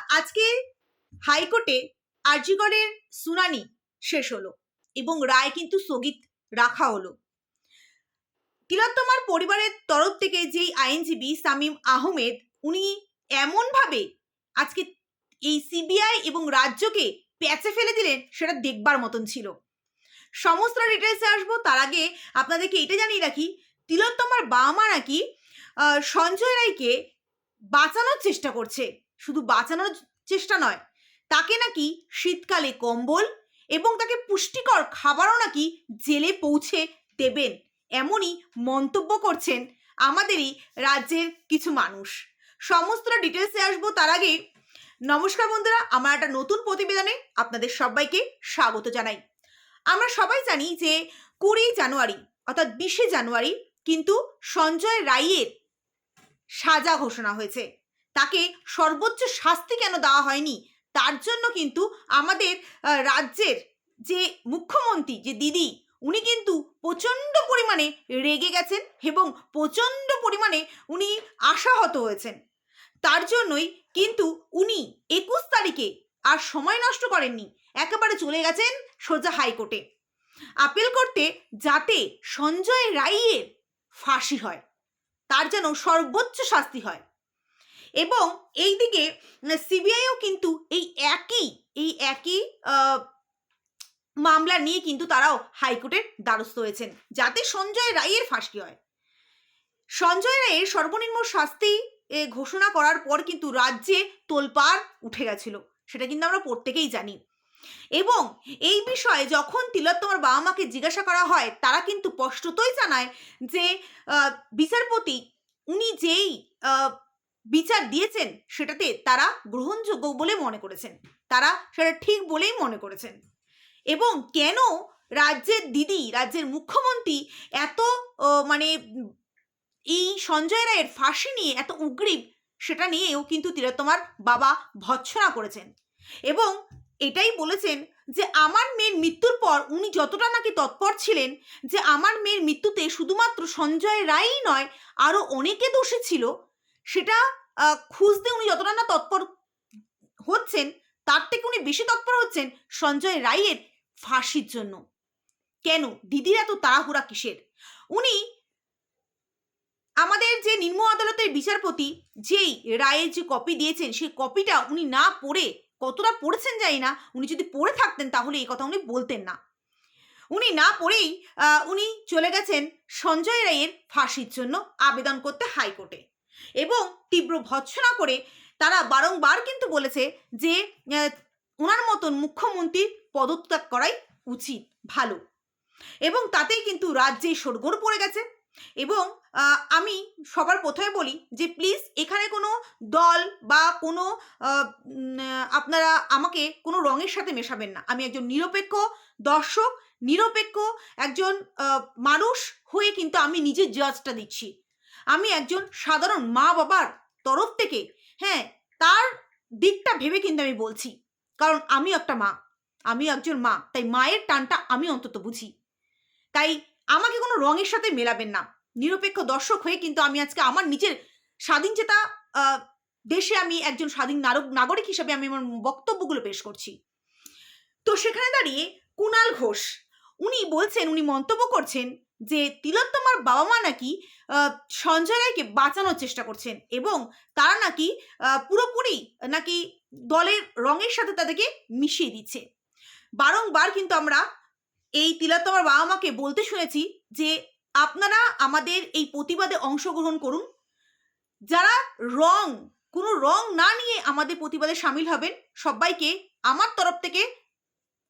আজকে হাইকোর্টে আরজিকরের শুনানি শেষ হলো এবং রায় কিন্তু স্থগিত রাখা হলো। তিলোত্তমার পরিবারের তরফ থেকে যেই আইনজীবী শামীম আহমেদ, উনি এমনভাবে আজকে এই সিবিআই এবং রাজ্যকে প্যাচে ফেলে দিলেন, সেটা দেখবার মতন ছিল। সমস্ত ডিটেলসে আসবো, তার আগে আপনাদেরকে এটা জানিয়ে রাখি, তিলোত্তমার বাবা মা নাকি সঞ্জয় রায়কে বাঁচানোর চেষ্টা করছে। শুধু বাঁচানোর চেষ্টা নয়, তাকে নাকি শীতকালে কম্বল এবং তাকে পুষ্টিকর খাবারও নাকি জেলে পৌঁছে দেবেন, এমনই মন্তব্য করছেন আমাদেরই রাজ্যের কিছু মানুষ। সমস্তটা ডিটেলসে আসবো, তার আগে নমস্কার বন্ধুরা, আমার একটা নতুন প্রতিবেদনে আপনাদের সবাইকে স্বাগত জানাই। আমরা সবাই জানি যে 20 জানুয়ারি অর্থাৎ 20 জানুয়ারি কিন্তু সঞ্জয় রায়ের সাজা ঘোষণা হয়েছে। তাকে সর্বোচ্চ শাস্তি কেন দেওয়া হয়নি, তার জন্য কিন্তু আমাদের রাজ্যের যে মুখ্যমন্ত্রী, যে দিদি, উনি কিন্তু প্রচণ্ড পরিমাণে রেগে গেছেন এবং প্রচণ্ড পরিমাণে উনি আশাহত হয়েছেন। তার জন্যই কিন্তু উনি 21 তারিখে আর সময় নষ্ট করেননি, একেবারে চলে গেছেন সোজা হাইকোর্টে আপিল করতে, যাতে সঞ্জয় রায়ের ফাঁসি হয়, তার যেন সর্বোচ্চ শাস্তি হয়। এবং এইদিকে সিবিআইও কিন্তু এই একই মামলা নিয়ে কিন্তু তারাও হাইকোর্টের দ্বারস্থ হয়েছেন, যাতে সঞ্জয় রায়ের ফাঁসি হয়। সঞ্জয় রায়ের সর্বনিম্ন শাস্তি ঘোষণা করার পর কিন্তু রাজ্যে তোলপাড় উঠে গেছিল, সেটা কিন্তু আমরা প্রত্যেকেই জানি। এবং এই বিষয়ে যখন তিলোত্তমার বাবা মাকে জিজ্ঞাসা করা হয়, তারা কিন্তু স্পষ্টতই জানায় যে বিচারপতি উনি যেই বিচার দিয়েছেন সেটাতে তারা গ্রহণযোগ্য বলে মনে করেছেন, তারা সেটা ঠিক বলেই মনে করেছেন। এবং কেন রাজ্যের দিদি, রাজ্যের মুখ্যমন্ত্রী এত মানে এই সঞ্জয় রায়ের ফাঁসি নিয়ে এত উগ্রীব, সেটা নিয়েও কিন্তু তিলোত্তমার বাবা ভর্ৎসনা করেছেন এবং এটাই বলেছেন যে আমার মেয়ের মৃত্যুর পর উনি যতটা নাকি তৎপর ছিলেন, যে আমার মেয়ের মৃত্যুতে শুধুমাত্র সঞ্জয় রায়ই নয়, আরও অনেকে দোষী ছিল, সেটা খুঁজতে উনি যতটা না তৎপর হচ্ছেন, তার থেকে উনি বেশি তৎপর হচ্ছেন সঞ্জয় রায়ের ফাঁসির জন্য। কেন দিদির এত তাড়াহুড়া কিসের? উনি আমাদের যে নিম্ন আদালতের বিচারপতি যেই রায়ের যে কপি দিয়েছেন, সেই কপিটা উনি না পড়ে, কতটা পড়েছেন জানি না, উনি যদি পড়ে থাকতেন তাহলে এই কথা উনি বলতেন না। উনি না পড়েই উনি চলে গেছেন সঞ্জয় রায়ের ফাঁসির জন্য আবেদন করতে হাইকোর্টে এবং তীব্র ভর্ৎসনা করে তারা বারংবার কিন্তু বলেছে যে ওনার মতন মুখ্যমন্ত্রীর পদত্যাগ করাই উচিত, ভালো। এবং তাতেই কিন্তু রাজ্যে শোরগোল পড়ে গেছে। এবং আমি সবার প্রথমে বলি যে প্লিজ এখানে কোনো দল বা কোনো আপনারা আমাকে কোনো রঙের সাথে মেশাবেন না। আমি একজন নিরপেক্ষ দর্শক, নিরপেক্ষ একজন মানুষ হয়ে কিন্তু আমি নিজের জাজটা দিচ্ছি। আমি একজন সাধারণ মা বাবার তরফ থেকে, হ্যাঁ, তার দিকটা ভেবে কিন্তু আমি বলছি, কারণ আমি একটা মা, আমি একজন মা, তাই মায়ের টানটা আমি অন্তত বুঝি। তাই আমাকে কোনো রঙের সাথে মেলাবেন না। নিরপেক্ষ দর্শক হয়ে কিন্তু আমি আজকে আমার নিজের স্বাধীনচেতা দেশে আমি একজন স্বাধীন নাগরিক হিসাবে আমি আমার বক্তব্যগুলো পেশ করছি। তো সেখানে দাঁড়িয়ে কুণাল ঘোষ উনি বলছেন, উনি মন্তব্য করছেন যে তিলোত্তমার বাবা মা নাকি সঞ্জয় রায়কে বাঁচানোর চেষ্টা করছেন এবং তারা নাকি পুরোপুরি নাকি দলের রঙের সাথে তাদেরকে মিশিয়ে দিচ্ছে। বারংবার কিন্তু আমরা এই তিলোত্তমার বাবা মাকে বলতে শুনেছি যে আপনারা আমাদের এই প্রতিবাদে অংশগ্রহণ করুন, যারা কোনো রং না নিয়ে আমাদের প্রতিবাদে সামিল হবেন, সবাইকে আমার তরফ থেকে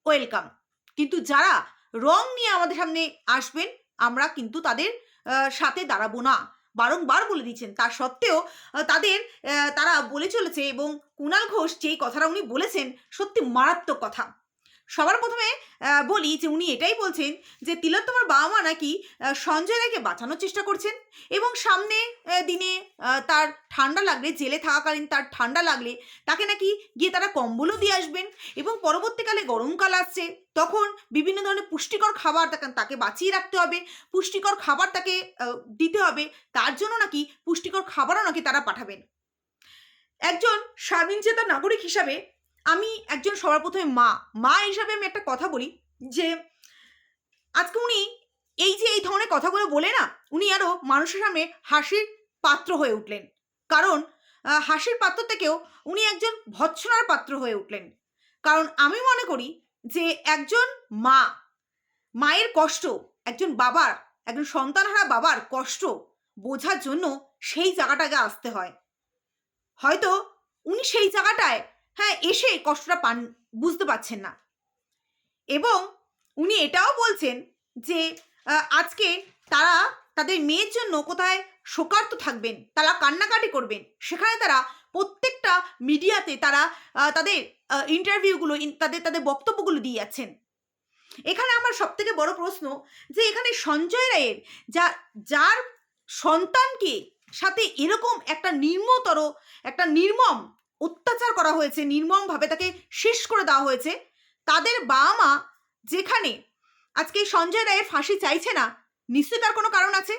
ওয়েলকাম। কিন্তু যারা রং নিয়ে আমাদের সামনে আসবেন, আমরা কিন্তু তাদের সাথে দাঁড়াবো না, বারংবার বলে দিচ্ছেন। তা সত্ত্বেও তারা বলে চলেছে। এবং কুণাল ঘোষ যেই কথাটা উনি বলেছেন, সত্যি মারাত্মক কথা। সবার প্রথমে বলি যে উনি এটাই বলছেন যে তিলোত্তমার বাবা মা নাকি সঞ্জয় রায়কে বাঁচানোর চেষ্টা করছেন এবং সামনে দিনে তার ঠান্ডা লাগলে, জেলে থাকাকালীন তার ঠান্ডা লাগলে তাকে নাকি গিয়ে তারা কম্বলও দিয়ে আসবেন এবং পরবর্তীকালে গরমকাল আসছে, তখন বিভিন্ন ধরনের পুষ্টিকর খাবার তাকে বাঁচিয়ে রাখতে হবে, পুষ্টিকর খাবার তাকে দিতে হবে, তার জন্য নাকি পুষ্টিকর খাবারও নাকি তারা পাঠাবেন। একজন স্বাধীনচেতা নাগরিক হিসাবে আমি একজন সবার প্রথমে মা হিসাবে আমি একটা কথা বলি যে আজকে উনি এই ধরনের কথাগুলো বলে না, উনি আরও মানুষের সামনে হাসির পাত্র হয়ে উঠলেন। কারণ হাসির পাত্র থেকেও উনি একজন ভৎসনার পাত্র হয়ে উঠলেন। কারণ আমি মনে করি যে একজন মায়ের কষ্ট, একজন বাবার, একজন সন্তানহারা বাবার কষ্ট বোঝার জন্য সেই জায়গাটাকে আসতে হয়। হয়তো উনি সেই জায়গাটায় এসে কষ্টটা বুঝতে পারছেন না। এবং উনি এটাও বলছেন যে আজকে তারা তাদের মেয়ের জন্য কোথায় শোকার্ত থাকবেন, তারা কান্নাকাটি করবেন, সেখানে তারা প্রত্যেকটা মিডিয়াতে তারা তাদের ইন্টারভিউগুলো তাদের বক্তব্যগুলো দিয়ে যাচ্ছেন। এখানে আমার সবথেকে বড় প্রশ্ন যে এখানে সঞ্জয় রায়ের যার সন্তানকে সাথে এরকম একটা নির্মম অত্যাচার করা হয়েছে, নির্মমভাবে তাকে শেষ করে দেওয়া হয়েছে, তাদের বাবা মা যেখানে আজকে সঞ্জয় রায়ের ফাঁসি চাইছে না, নিশ্চয়ই তার কোনো কারণ আছে।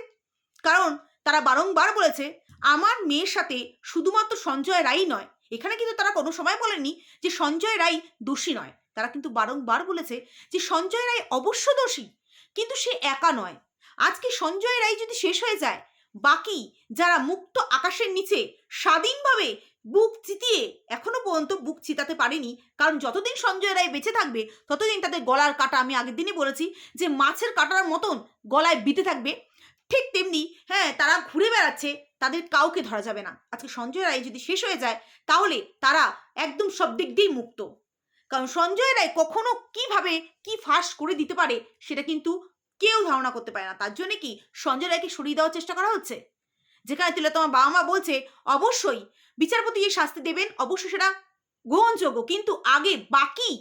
কারণ তারা বারংবার বলেছে আমার মেয়ের সাথে শুধুমাত্র সঞ্জয় রায়ই নয়, এখানে কিন্তু তারা কোনো সময় বলেনি যে সঞ্জয় রায় দোষী নয়, তারা কিন্তু বারংবার বলেছে যে সঞ্জয় রায় অবশ্য দোষী, কিন্তু সে একা নয়। আজকে সঞ্জয় রায় যদি শেষ হয়ে যায়, বাকি যারা মুক্ত আকাশের নিচে স্বাধীনভাবে বুক চিতিয়ে এখনো পর্যন্ত বুক চিতাতে পারেনি, কারণ যতদিন সঞ্জয় রায় বেঁচে থাকবে ততদিন তাদের গলার কাটা, আমি আগের দিনই বলেছি যে মাছের কাটার মতন গলায় বিঁধে থাকবে, ঠিক তেমনি তারা ঘুরে বেড়াচ্ছে, তাদের কাউকে ধরা যাবে না। আজকে সঞ্জয় রায় যদি শেষ হয়ে যায় তাহলে তারা একদম সব দিক দিয়েই মুক্ত। কারণ সঞ্জয় রায় কখনো কিভাবে কি ফাঁস করে দিতে পারে সেটা কিন্তু কেউ ধারণা করতে পারে না। তার জন্য কি সঞ্জয় রায়কে সরিয়ে দেওয়ার চেষ্টা করা হচ্ছে? যেখানে তিলোত্তমার বাবা মা বলছে অবশ্যই বিচারপতি যে শাস্তি দেবেন অবশ্যই সেটা গ্রহণযোগ্য, কিন্তু আগে বাকি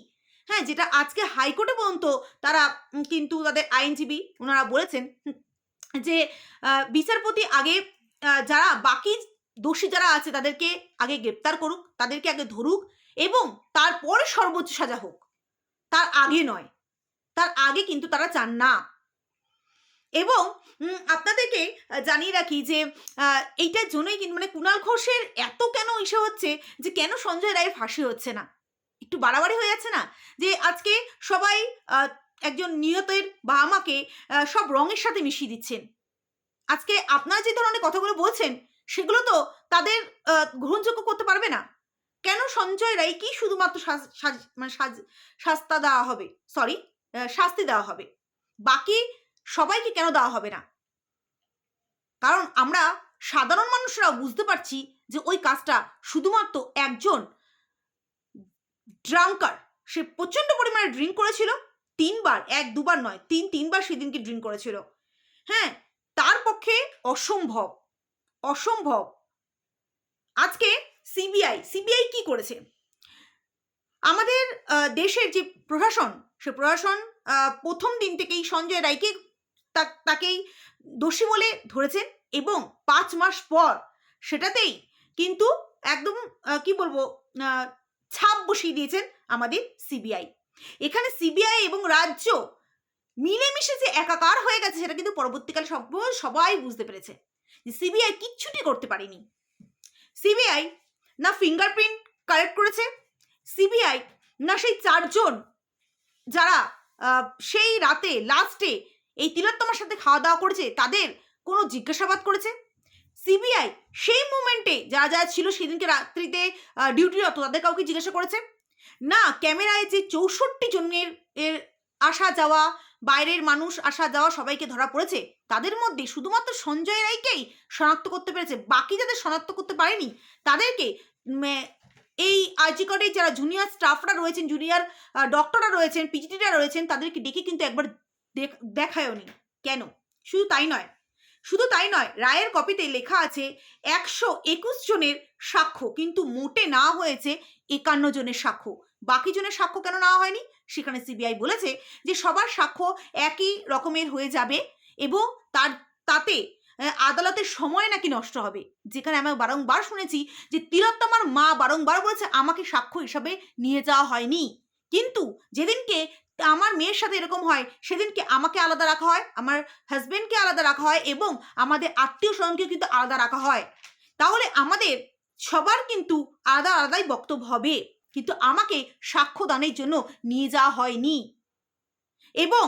যেটা আজকে হাইকোর্টে পর্যন্ত তারা কিন্তু তাদের আইনজীবী ওনারা বলেছেন যে বিচারপতি আগে যারা বাকি দোষী যারা আছে তাদেরকে আগে গ্রেপ্তার করুক, তাদেরকে আগে ধরুক এবং তারপরে সর্বোচ্চ সাজা হোক, তার আগে নয়। তার আগে কিন্তু তারা চান না। এবং আপনাদেরকে জানিয়ে রাখি যে এইটার জন্যই কিন্তু কুণাল ঘোষের এত কেন ইসে হচ্ছে যে কেন সঞ্জয় রায়ের ফাঁসি হচ্ছে না, একটু বাড়াবাড়ি হয়ে যাচ্ছে না? যে আজকে সবাই একজন নিহতের বাবা মাকে সব রঙের সাথে মিশিয়ে দিচ্ছেন। আজকে আপনারা যে ধরনের কথাগুলো বলছেন সেগুলো তো তাদের গ্রহণযোগ্য করতে পারবে না। কেন সঞ্জয় রায়কে শুধুমাত্র শাস্তি দেওয়া হবে, বাকি সবাইকে কেন দেওয়া হবে না? কারণ আমরা সাধারণ মানুষরাও বুঝতে পারছি যে ওই কাজটা শুধুমাত্র একজন ড্রাঙ্কার, সে প্রচণ্ড পরিমাণে ড্রিঙ্ক করেছিল, 3 বার, 1-2 বার নয়, 3-3 বার সেদিনকে ড্রিঙ্ক করেছিল। তার পক্ষে অসম্ভব। আজকে সিবিআই কি করেছে? আমাদের দেশের যে প্রশাসন, সে প্রশাসন প্রথম দিন থেকেই সঞ্জয় রায়কে তাকেই দোষী বলে ধরেছেন এবং 5 মাস পর সেটাতেই কিন্তু একদম কি বলবো ছাপ বসিয়ে দিয়েছেন আমাদের সিবিআই। এখানে সিবিআই এবং রাজ্য মিলেমিশে যে একাকার হয়ে গেছে সেটা কিন্তু পরবর্তীকালে সবাই বুঝতে পেরেছে যে সিবিআই কিচ্ছুটি করতে পারেনি। সিবিআই না ফিঙ্গারপ্রিন্ট কালেক্ট করেছে, সিবিআই না সেই 4 জন যারা সেই রাতে লাস্টে এই তিলোত্তমার সাথে খাওয়া দাওয়া করেছে তাদের কোনো জিজ্ঞাসাবাদ করেছে, সিবিআই সেই মুমেন্টে যারা যারা ছিল সেদিনকে রাত্রিতে ডিউটিরত তাদের কাউকে জিজ্ঞাসা করেছে না, ক্যামেরায় যে 64 জনের আসা যাওয়া, বাইরের মানুষ আসা যাওয়া সবাইকে ধরা পড়েছে, তাদের মধ্যে শুধুমাত্র সঞ্জয় রায়কেই শনাক্ত করতে পেরেছে, বাকি যাদের শনাক্ত করতে পারেনি তাদেরকে এই আরজি কলেজে যারা জুনিয়র স্টাফরা রয়েছেন, জুনিয়র ডক্টররা রয়েছেন, পিজিটিরা রয়েছেন, তাদেরকে ডেকে কিন্তু একবার দেখায়নি। কেন? শুধু তাই নয়, রায়ের কপিতে লেখা আছে 121 জনের সাক্ষ্য, কিন্তু মোটে না হয়েছে 51 জনের সাক্ষ্য। বাকি জনের সাক্ষ্য কেন নেওয়া হয়নি? সেখানে সিবিআই বলেছে যে সবার সাক্ষ্য একই রকমের হয়ে যাবে এবং তাতে আদালতের সময় নাকি নষ্ট হবে। যেখানে আমি বারংবার শুনেছি যে তিলোত্তমার মা বারংবার বলেছে আমাকে সাক্ষ্য হিসাবে নিয়ে যাওয়া হয়নি, কিন্তু যেদিনকে আমার মেয়ের সাথে এরকম হয় সেদিনকে আমাকে আলাদা রাখা হয়, আমার হাজবেন্ডকে আলাদা রাখা হয় এবং আমাদের আত্মীয় স্বজনকে কিন্তু আলাদা রাখা হয়। তাহলে আমাদের সবার কিন্তু আলাদা আলাদাই বক্তব্য হবে, কিন্তু আমাকে সাক্ষ্যদানের জন্য নিয়ে যাওয়া হয়নি। এবং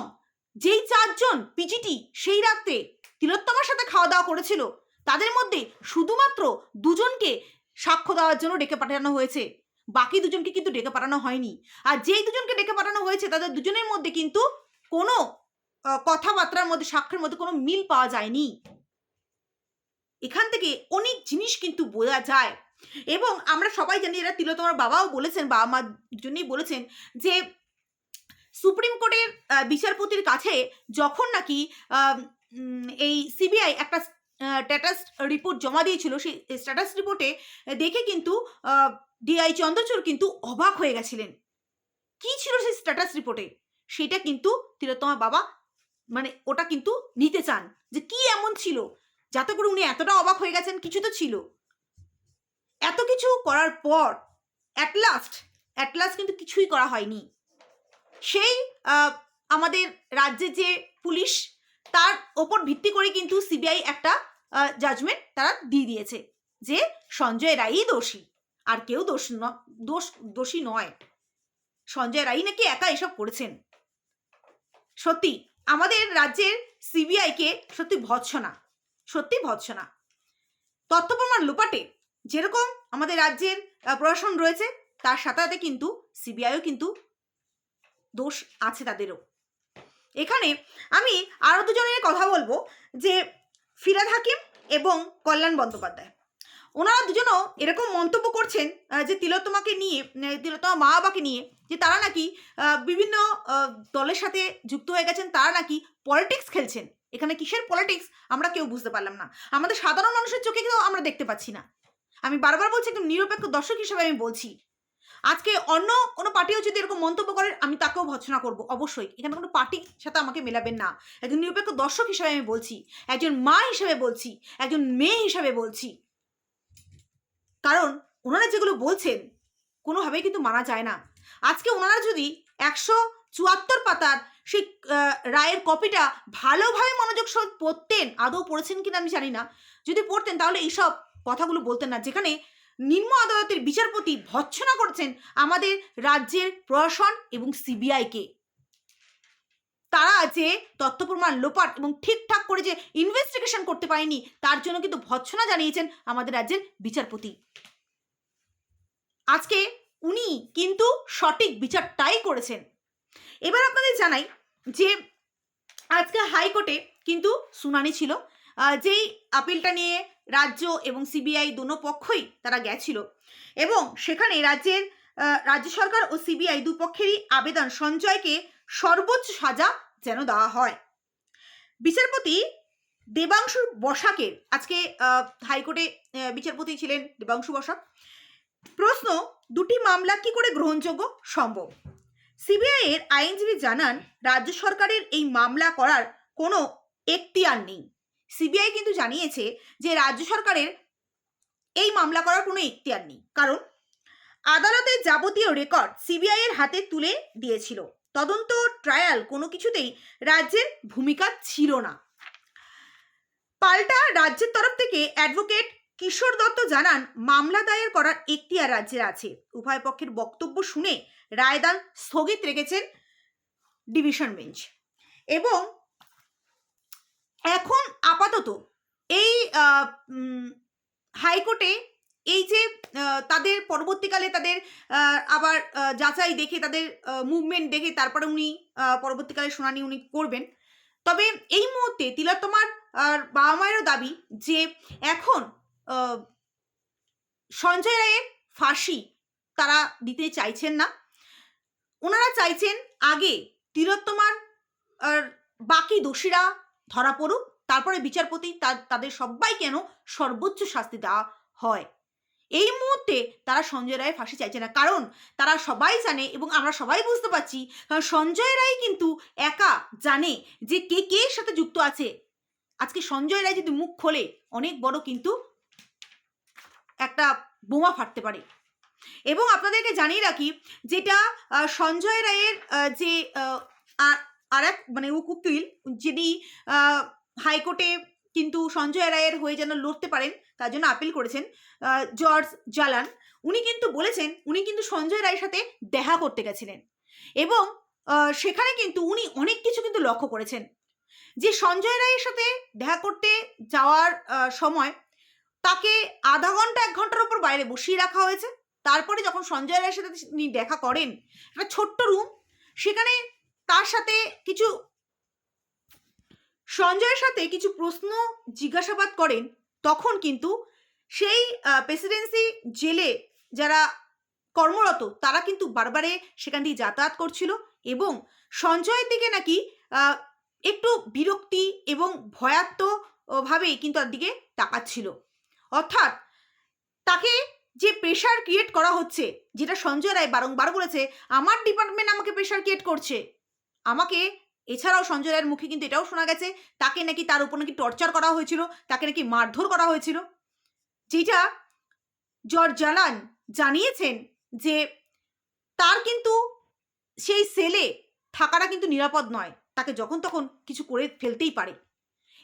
যেই 4জন পিজিটি সেই রাত্রে তিলোত্তমার সাথে খাওয়া দাওয়া করেছিল, তাদের মধ্যে শুধুমাত্র 2জনকে সাক্ষ্য দেওয়ার জন্য ডেকে পাঠানো হয়েছে, বাকি 2জনকে কিন্তু ডেকে পাঠানো হয়নি। আর যেই 2জনকে ডেকে পাঠানো হয়েছে তাদের 2জনের মধ্যে কিন্তু কোনো কথাবার্তার মধ্যে, সাক্ষ্যের মধ্যে কোনো মিল পাওয়া যায়নি। এখান থেকে অনেক জিনিস কিন্তু বোঝা যায়। এবং আমরা সবাই জানি, এরা তিলোত্তমার বাবাও বলেছেন, বাবা মার জন্যই বলেছেন, যে সুপ্রিম কোর্টের বিচারপতির কাছে যখন নাকি এই সিবিআই একটা স্ট্যাটাস রিপোর্ট জমা দিয়েছিল, সেই স্ট্যাটাস রিপোর্টে দেখে কিন্তু ডিআই চন্দ্রচূড় কিন্তু অবাক হয়ে গেছিলেন। কি ছিল সেই স্ট্যাটাস রিপোর্টে, সেটা কিন্তু তিলোত্তমার বাবা মানে ওটা কিন্তু নিতে চান, যে কি এমন ছিল যাতে করে উনি এতটা অবাক হয়ে গেছেন। কিছু তো ছিল। এত কিছু করার পর অ্যাট লাস্ট কিন্তু কিছুই করা হয়নি। সেই আমাদের রাজ্যের যে পুলিশ, তার ওপর ভিত্তি করে কিন্তু সিবিআই একটা জাজমেন্ট তারা দিয়ে দিয়েছে যে সঞ্জয় রায়ই দোষী, আর কেউ দোষী নয়। সঞ্জয় রায় নাকি একা এসব করেছেন। সত্যি আমাদের রাজ্যের সিবিআইকে সত্যি ভৎসনা। তথ্য প্রমাণ লোপাটে যেরকম আমাদের রাজ্যের প্রশাসন রয়েছে, তার সাথে সাথে কিন্তু সিবিআইও কিন্তু দোষ আছে তাদেরও। এখানে আমি আরও 2জনের কথা বলবো, যে ফিরহাদ হাকিম এবং কল্যাণ বন্দ্যোপাধ্যায়। ওনারা 2জনও এরকম মন্তব্য করছেন যে তিলোত্তমাকে নিয়ে, তিলোত্তমা মা বাবাকে নিয়ে, যে তারা নাকি বিভিন্ন দলের সাথে যুক্ত হয়ে গেছেন, তারা নাকি পলিটিক্স খেলছেন। এখানে কিসের পলিটিক্স আমরা কেউ বুঝতে পারলাম না, আমাদের সাধারণ মানুষের চোখে কেউ আমরা দেখতে পাচ্ছি না। আমি বারবার বলছি, একদম নিরপেক্ষ দর্শক হিসেবে আমি বলছি, আজকে অন্য কোনো পার্টিও যদি এরকম মন্তব্য করে, আমি তাকেও ভৎসনা করবো অবশ্যই। এখানে কোনো পার্টির সাথে আমাকে মেলাবেন না। একজন নিরপেক্ষ দর্শক হিসেবে আমি বলছি, একজন মা হিসেবে বলছি, একজন মেয়ে হিসেবে বলছি। কারণ ওনারা যেগুলো বলছেন কোনোভাবেই কিন্তু মানা যায় না। আজকে ওনারা যদি 174 পাতার সেই রায়ের কপিটা ভালোভাবে মনোযোগ সহ পড়তেন, আদৌ পড়েছেন কিনা আমি জানি না, যদি পড়তেন তাহলে এইসব কথাগুলো বলতেন না, যেখানে নিম্ন আদালতের বিচারপতি ভৎসনা করছেন আমাদের রাজ্যের প্রশাসন এবং সিবিআইকে। তারা যে তথ্য প্রমাণ লোপাট এবং ঠিকঠাক করে যে ইনভেস্টিগেশন করতে পারেনি, তার জন্য কিন্তু ভৎসনা জানিয়েছেন আমাদের রাজ্যের বিচারপতি। আজকে উনি কিন্তু সঠিক বিচারটাই করেছেন। এবার আপনাদের জানাই যে আজকে হাইকোর্টে কিন্তু শুনানি ছিল, যেই আপিলটা নিয়ে রাজ্য এবং সিবিআই দোনো পক্ষই তারা গেছিল, এবং সেখানে রাজ্য সরকার ও সিবিআই দুপক্ষেরই আবেদন সঞ্জয়কে সর্বোচ্চ সাজা যেন দেওয়া হয়। বিচারপতি দেবাংশু বসাকের, আজকে হাইকোর্টে বিচারপতি ছিলেন দেবাংশু বসাক। প্রশ্ন, 2টি মামলা কি করে গ্রহণযোগ্য সম্ভব? সিবিআই এর আইনজীবী জানান, রাজ্য সরকারের এই মামলা করার কোনো এখতিয়ার নেই। সিবিআই কিন্তু জানিয়েছে যে রাজ্য সরকারের এই মামলা করার কোনো এখতিয়ার নেই, কারণ আদালতের যাবতীয় রেকর্ড সিবিআই এর হাতে তুলে দিয়েছিল। তদন্ত, ট্রায়াল কোনো কিছুতেই রাজ্যের ভূমিকা ছিল না। পাল্টা রাজ্যের তরফ থেকে অ্যাডভোকেট কিশোর দত্ত জানান, মামলা দায়ের করার এখতিয়ার রাজ্যের আছে। উভয় পক্ষের বক্তব্য শুনে রায়দান স্থগিত রেখেছেন ডিভিশন বেঞ্চ। এবং এখন আপাতত এই হাইকোর্টে এই যে তাদের পরবর্তীকালে তাদের আবার যাচাই দেখে, তাদের মুভমেন্ট দেখে তারপরে উনি পরবর্তীকালে শুনানি উনি করবেন। তবে এই মুহূর্তে তিলোত্তমার বাবা মায়েরও দাবি যে এখন সঞ্জয় রায়ের ফাঁসি তারা দিতে চাইছেন না। ওনারা চাইছেন আগে তিলোত্তমার বাকি দোষীরা ধরা পড়ুক, তারপরে বিচারপতি তাদের সবাই কেন সর্বোচ্চ শাস্তি দেওয়া হয়। এই মুহূর্তে তারা সঞ্জয় রায় ফাঁসি চাইছে না, কারণ তারা সবাই জানে এবং আমরা সবাই বুঝতে পারছি, কারণ সঞ্জয় রায় কিন্তু একা জানে যে কে কে সাথে যুক্ত আছে। আজকে সঞ্জয় রায় যদি মুখ খোলে, অনেক বড় কিন্তু একটা বোমা ফাটতে পারে। এবং আপনাদেরকে জানিয়ে রাখি, যেটা সঞ্জয় রায়ের যে আর এক মানে উকিল, যিনি হাইকোর্টে কিন্তু সঞ্জয় রায়ের হয়ে যেন লড়তে পারেন, তার জন্য আপিল করেছেন জর্জ জালান। উনি কিন্তু বলেছেন উনি কিন্তু সঞ্জয় রায়ের সাথে দেখা করতে গেছিলেন এবং সেখানে কিন্তু উনি অনেক কিছু কিন্তু লক্ষ্য করেছেন যে সঞ্জয় রায়ের সাথে দেখা করতে যাওয়ার সময় তাকে আধা ঘন্টা 1 ঘন্টার উপর বাইরে বসিয়ে রাখা হয়েছে। তারপরে যখন সঞ্জয় রায়ের সাথে তিনি দেখা করেন, একটা ছোট্ট রুম, সেখানে তার সাথে কিছু সঞ্জয়ের সাথে কিছু প্রশ্ন জিজ্ঞাসাবাদ করেন, তখন কিন্তু সেই প্রেসিডেন্সি জেলে যারা কর্মরত তারা কিন্তু বারবারে সেখান দিয়ে যাতায়াত করছিল এবং সঞ্জয়ের দিকে নাকি একটু বিরক্তি এবং ভয়াত্মভাবেই কিন্তু তার দিকে তাকাচ্ছিল। অর্থাৎ তাকে যে প্রেশার ক্রিয়েট করা হচ্ছে, যেটা সঞ্জয় রায় বারংবার বলেছে আমার ডিপার্টমেন্ট আমাকে প্রেশার ক্রিয়েট করছে আমাকে। এছাড়াও সঞ্জয় রায়ের মুখে কিন্তু এটাও শোনা গেছে তাকে নাকি তার উপর নাকি টর্চার করা হয়েছিল, তাকে নাকি মারধর করা হয়েছিল, যেটা জর্জ জালান জানিয়েছেন যে তার কিন্তু সেই সেলে থাকাটা কিন্তু নিরাপদ নয়, তাকে যখন তখন কিছু করে ফেলতেই পারে।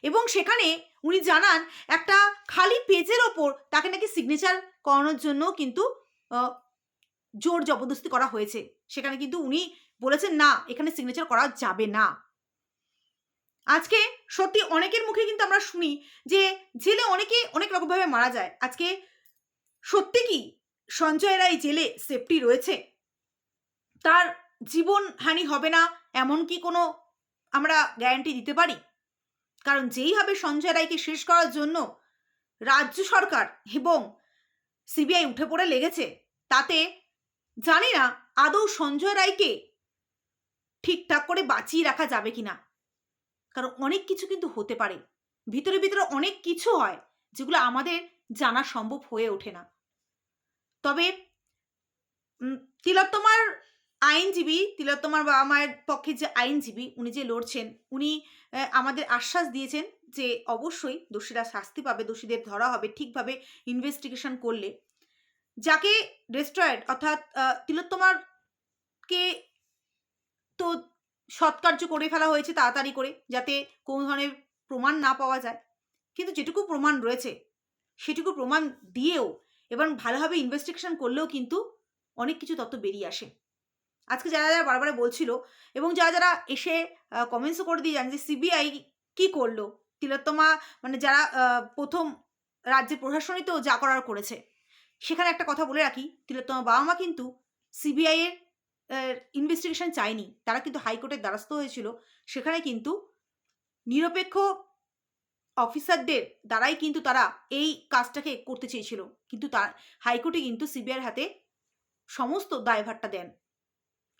এবং সেখানে উনি জানান একটা খালি পেজের ওপর তাকে নাকি সিগনেচার করানোর জন্য কিন্তু জোর জবরদস্তি করা হয়েছে। সেখানে কিন্তু উনি বলেছেন না, এখানে সিগনেচার করা যাবে না। আজকে সত্যি অনেকের মুখে কিন্তু আমরা শুনি যে জেলে অনেকে অনেক রকমভাবে মারা যায়। আজকে সত্যি কি সঞ্জয় রায় জেলে সেফটি রয়েছে? তার জীবন হানি হবে না এমন কি কোনো আমরা গ্যারান্টি দিতে পারি? কারণ যেইভাবে সঞ্জয় রায়কে শেষ করার জন্য রাজ্য সরকার এবং সিবিআই উঠে পড়ে লেগেছে, তাতে জানি না আদৌ সঞ্জয় রায়কে ঠিকঠাক করে বাঁচিয়ে রাখা যাবে কিনা। কারণ অনেক কিছু কিন্তু হতে পারে, ভিতরে ভিতরে অনেক কিছু হয় যেগুলো আমাদের জানা সম্ভব হয়ে ওঠে না। তবে তিলোত্তমার আইনজীবী, তিলোত্তমার বাবা মায়ের পক্ষে যে আইনজীবী উনি যে লড়ছেন, উনি আমাদের আশ্বাস দিয়েছেন যে অবশ্যই দোষীরা শাস্তি পাবে, দোষীদের ধরা হবে ঠিকভাবে ইনভেস্টিগেশন করলে। যাকে ডেস্ট্রয়েড অর্থাৎ তিলোত্তমারকে তো সৎকার্য করে ফেলা হয়েছে তাড়াতাড়ি করে, যাতে কোনো ধরনের প্রমাণ না পাওয়া যায়, কিন্তু যেটুকু প্রমাণ রয়েছে সেটুকু প্রমাণ দিয়েও এবং ভালোভাবে ইনভেস্টিগেশন করলেও কিন্তু অনেক কিছু তথ্য বেরিয়ে আসে। আজকে যারা যারা বারবার বলছিল এবং যারা যারা এসে কমেন্টসও করে দিয়ে যান যে সিবিআই কি করলো, তিলোত্তমা মানে যারা প্রথম রাজ্যের প্রশাসনই তো যা করার করেছে, সেখানে একটা কথা বলে রাখি, তিলোত্তমা বাবা মা কিন্তু সিবিআই এর ইনভেস্টিগেশন চায়নি, তারা কিন্তু হাইকোর্টের দ্বারস্থ হয়েছিল। সেখানে কিন্তু নিরপেক্ষ অফিসারদের দ্বারাই কিন্তু তারা এই কাজটাকে করতে চেয়েছিল, কিন্তু তার হাইকোর্টে কিন্তু সিবিআইয়ের হাতে সমস্ত দায়ভারটা দেন।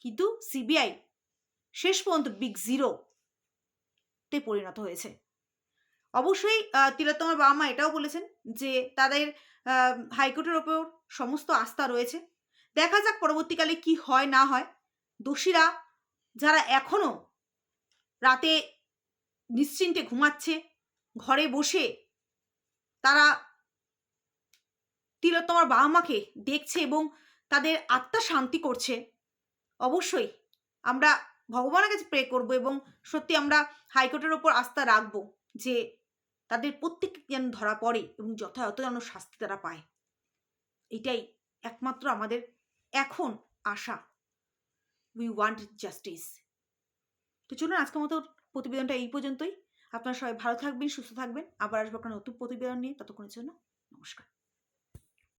কিন্তু সিবিআই শেষ পর্যন্ত বিগ জিরোতে পরিণত হয়েছে। অবশ্যই তিলোত্তমার বাবা মা এটাও বলেছেন যে তাদের হাইকোর্টের ওপর সমস্ত আস্থা রয়েছে। দেখা যাক পরবর্তীকালে কি হয় না হয়। দোষীরা যারা এখনো রাতে নিশ্চিন্তে ঘুমাচ্ছে, ঘরে বসে তারা তিলোত্তমার বাবা মাকে দেখছে এবং তাদের আত্মা শান্তি করছে, অবশ্যই আমরা ভগবানের কাছে প্রে করব এবং সত্যি আমরা হাইকোর্টের ওপর আস্থা রাখবো যে তাদের প্রত্যেককে যেন ধরা পড়ে এবং যথাযথ যেন শাস্তি তারা পায়। এটাই একমাত্র আমাদের এখন আশা। We want justice. তো চলুন আজকের মতো প্রতিবেদনটা এই পর্যন্তই। আপনারা সবাই ভালো থাকবেন, সুস্থ থাকবেন। আবার আসবো একটা নতুন প্রতিবেদন নিয়ে। ততক্ষণের জন্য নমস্কার।